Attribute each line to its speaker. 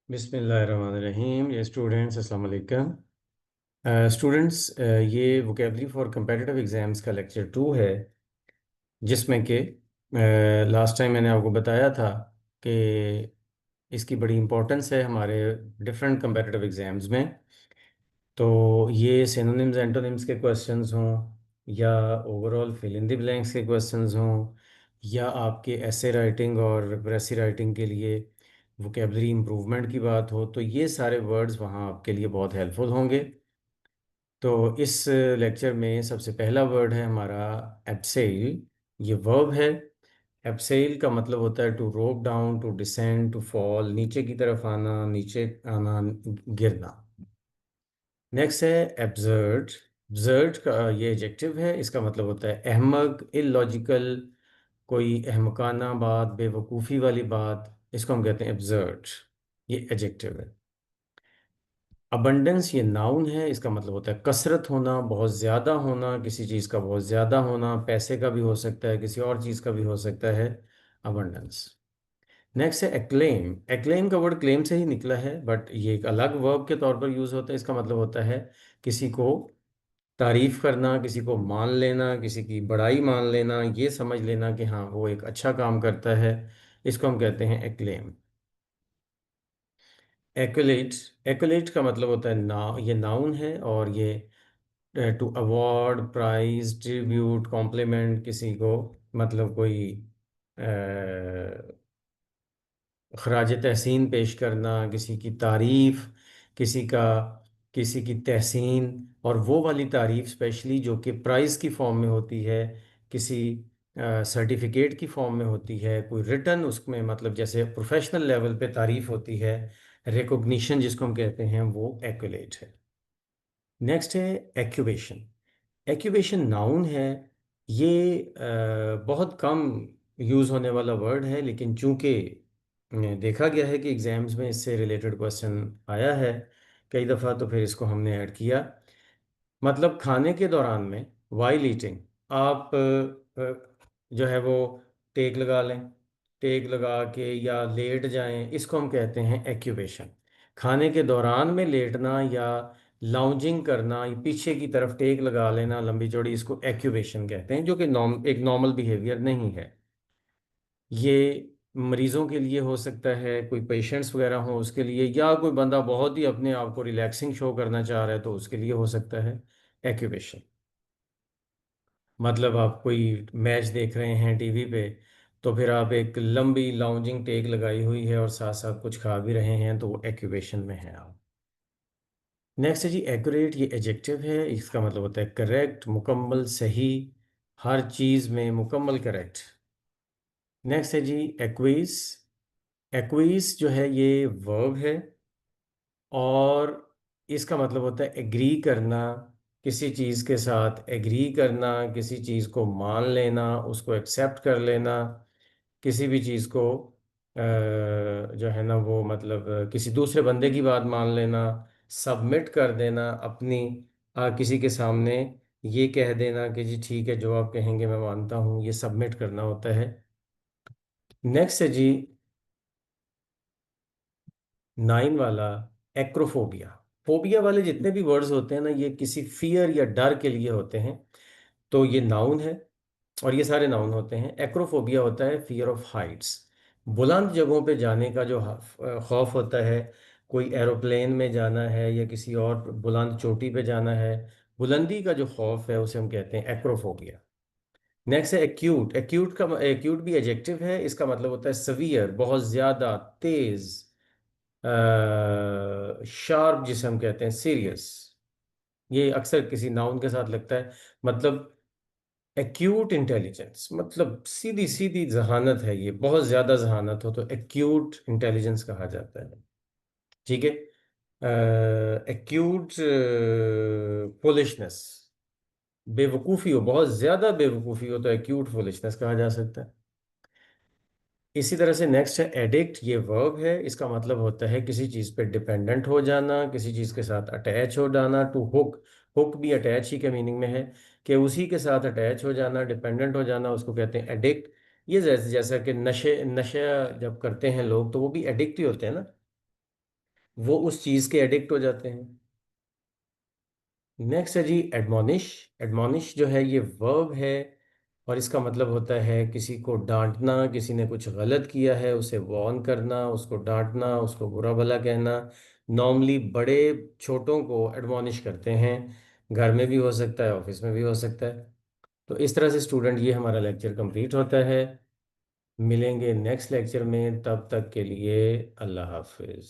Speaker 1: बिस्मिल्लाहिर्रहमानिर्रहीम। ये स्टूडेंट्स अस्सलाम वालेकुम। स्टूडेंट्स, ये वोकेबलरी फॉर कंपेटिटिव एग्ज़ाम्स का लेक्चर 2 है, जिसमें कि लास्ट टाइम मैंने आपको बताया था कि इसकी बड़ी इम्पोर्टेंस है हमारे डिफरेंट कंपेटिटिव एग्ज़ाम्स में। तो ये सिनोनिम्स एंटोनिम्स के क्वेश्चंस हों, या overall fill in the blanks के क्वेश्चंस हों, या आपके ऐसे राइटिंग और रिप्रेसी राइटिंग के लिए वोकेबलरी इम्प्रूवमेंट की बात हो, तो ये सारे वर्ड्स वहाँ आपके लिए बहुत हेल्पफुल होंगे। तो इस लेक्चर में सबसे पहला वर्ड है हमारा एब्सेल। ये वर्ब है। एब्सेल का मतलब होता है to rope down, to descend, to fall, नीचे की तरफ आना, नीचे आना, गिरना। नेक्स्ट है एब्सर्ड। एब्सर्ड का ये एडजेक्टिव है। इसका मतलब होता है अहमक, इलॉजिकल, कोई अहमकाना बात, बेवकूफ़ी वाली बात, इसको हम कहते हैं एब्सर्ड। ये एडजेक्टिव है। अबंडेंस ये नाउन है। इसका मतलब होता है कसरत होना, बहुत ज़्यादा होना, किसी चीज़ का बहुत ज़्यादा होना, पैसे का भी हो सकता है, किसी और चीज़ का भी हो सकता है। अबंडेंस। नेक्स्ट है एक्लेम। एक्लेम का वर्ड क्लेम से ही निकला है, बट ये एक अलग वर्ब के तौर पर यूज़ होता है। इसका मतलब होता है किसी को तारीफ करना, किसी को मान लेना, किसी की बड़ाई मान लेना, ये समझ लेना कि हाँ वो एक अच्छा काम करता है। इसको हम कहते हैं एक्लेम। एक्युलेट। एक्युलेट का मतलब होता है ये नाउन है, और ये to award, prize, tribute, compliment किसी को, मतलब कोई खराज तहसीन पेश करना, किसी की तारीफ, किसी का किसी की तहसीन, और वो वाली तारीफ स्पेशली जो कि प्राइज़ की फॉर्म में होती है, किसी सर्टिफिकेट की फॉर्म में होती है, कोई रिटर्न उसमें, मतलब जैसे प्रोफेशनल लेवल पे तारीफ होती है, रिकॉग्निशन जिसको हम कहते हैं, वो एक्युलेट है। नेक्स्ट है एक्यूबेशन। एक्यूबेशन नाउन है। ये बहुत कम यूज़ होने वाला वर्ड है, लेकिन चूंकि देखा गया है कि एग्ज़ाम्स में इससे रिलेटेड क्वेश्चन आया है कई दफ़ा, तो फिर इसको हमने ऐड किया। मतलब खाने के दौरान में, वाइल ईटिंग, आप जो है वो टेक लगा लें, टेक लगा के या लेट जाएं, इसको हम कहते हैं एक्यूबेशन। खाने के दौरान में लेटना या लाउंजिंग करना, ये पीछे की तरफ टेक लगा लेना लंबी चौड़ी, इसको एक्यूबेशन कहते हैं, जो कि एक नॉर्मल बिहेवियर नहीं है। ये मरीजों के लिए हो सकता है, कोई पेशेंट्स वगैरह हो उसके लिए, या कोई बंदा बहुत ही अपने आप को रिलैक्सिंग शो करना चाह रहा है तो उसके लिए हो सकता है एक्यूबेशन। मतलब आप कोई मैच देख रहे हैं टीवी पे, तो फिर आप एक लंबी लाउंजिंग टेक लगाई हुई है और साथ साथ कुछ खा भी रहे हैं, तो वो एक्यूबेशन में है आप। नेक्स्ट है जी एक्यूरेट। ये एडजेक्टिव है। इसका मतलब होता है करेक्ट, मुकम्मल, सही, हर चीज़ में मुकम्मल करेक्ट। नेक्स्ट है जी एक्वीस। एक्वीस जो है ये वर्ब है, और इसका मतलब होता है एग्री करना, किसी चीज़ के साथ एग्री करना, किसी चीज़ को मान लेना, उसको एक्सेप्ट कर लेना, किसी भी चीज़ को जो है ना वो, मतलब किसी दूसरे बंदे की बात मान लेना, सबमिट कर देना अपनी, किसी के सामने ये कह देना कि जी ठीक है, जो आप कहेंगे मैं मानता हूँ, ये सबमिट करना होता है। नेक्स्ट है जी 9 वाला, एक्रोफोबिया। फोबिया वाले जितने भी वर्ड्स होते हैं ना, ये किसी फियर या डर के लिए होते हैं। तो ये नाउन है, और ये सारे नाउन होते हैं। एक्रोफोबिया होता है फियर ऑफ हाइट्स, बुलंद जगहों पे जाने का जो खौफ होता है। कोई एरोप्लेन में जाना है या किसी और बुलंद चोटी पे जाना है, बुलंदी का जो खौफ है उसे हम कहते हैं एक्रोफोबिया। नेक्स्ट है एक्यूट। एक्यूट भी एडजेक्टिव है। इसका मतलब होता है सवियर, बहुत ज़्यादा, तेज, शार्प, जिसे हम कहते हैं सीरियस। ये अक्सर किसी नाउन के साथ लगता है। मतलब एक्यूट इंटेलिजेंस, मतलब सीधी सीधी जहानत है, ये बहुत ज़्यादा जहानत हो तो एक्यूट इंटेलिजेंस कहा जाता है। ठीक है। एक्यूट फुलिशनेस, बेवकूफ़ी हो, बहुत ज़्यादा बेवकूफ़ी हो तो एक्यूट फुलिशनेस कहा जा सकता है। इसी तरह से नेक्स्ट है एडिक्ट। ये वर्ब है। इसका मतलब होता है किसी चीज़ पे डिपेंडेंट हो जाना, किसी चीज़ के साथ अटैच हो जाना। टू हुक, हुक भी अटैच ही के मीनिंग में है, कि उसी के साथ अटैच हो जाना, डिपेंडेंट हो जाना, उसको कहते हैं एडिक्ट। ये जैसा कि नशे नशा जब करते हैं लोग तो वो भी एडिक्ट ही होते हैं ना। वो उस चीज़ के एडिक्ट हो जाते हैं। नेक्स्ट है जी एडमोनिश। एडमोनिश जो है ये वर्ब है, और इसका मतलब होता है किसी को डांटना, किसी ने कुछ गलत किया है उसे वार्न करना, उसको डांटना, उसको बुरा भला कहना। नॉर्मली बड़े छोटों को एडमोनिश करते हैं, घर में भी हो सकता है, ऑफिस में भी हो सकता है। तो इस तरह से स्टूडेंट ये हमारा लेक्चर कंप्लीट होता है। मिलेंगे नेक्स्ट लेक्चर में, तब तक के लिए अल्लाह हाफिज।